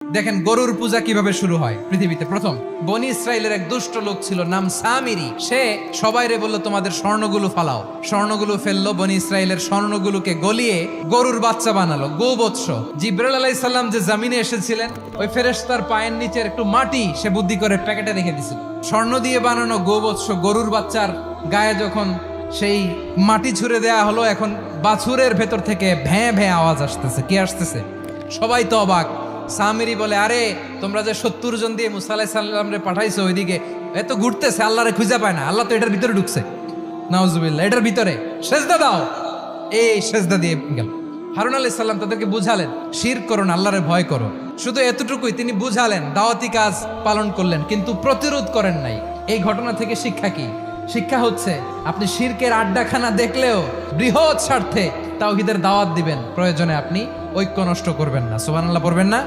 দেখেন গরুর পূজা কিভাবে শুরু হয় পৃথিবীতে প্রথম। বনি ইসরায়েলের এক দুষ্ট লোক ছিল, নাম সামিরি। সে সবাইরে বলল তোমাদের স্বর্ণগুলো ফালাও। স্বর্ণগুলো ফেললো, বনি ইসরায়েলের স্বর্ণগুলোকে গলিয়ে গরুর বাচ্চা বানালো, গোবৎস। জিব্রাইল আলাইহিস সালাম যে জামিনে এসেছিলেন, ওই ফেরেশতার পায়ের নিচের একটু মাটি সে বুদ্ধি করে প্যাকেটে রেখে দিছিল। স্বর্ণ দিয়ে বানানো গোবৎস গরুর বাচ্চার গায়ে যখন সেই মাটি ছুঁড়ে দেয়া হলো, এখন বাছুরের ভেতর থেকে ভ্যাঁ ভ্যাঁ আওয়াজ আসতেছে। কি আসতেছে? সবাই তো অবাক। সামিরি বলে, আরে তোমরা যে 70 জন দিয়ে মুসা আলাইহিস সালাম রে পাঠাইছো ওইদিকে, এত ঘুরতেছে, আল্লাহরে খুঁজে পায় না। আল্লাহ তো এটার ভিতরে ঢুকছে, নাউজুবিল্লাহ, এটার ভিতরে সেজদা দাও। এই সেজদা দিয়ে গেল। হারুন আলাইহিস সালাম তাদেরকে বুঝালেন, শিরক করো না, আল্লাহরে ভয় করো। শুধু এতটুকুই তিনি বুঝালেন, দাওয়াতি কাজ পালন করলেন, কিন্তু প্রতিরোধ করেন নাই। এই ঘটনা থেকে শিক্ষা কি? শিক্ষা হচ্ছে, আপনি শিরকের আড্ডাখানা দেখলেও বৃহৎ স্বার্থে তাওহীদের দাওয়াত দিবেন, প্রয়োজনে আপনি ঐক্য নষ্ট করবেন না। সুবহানাল্লাহ পড়বেন না?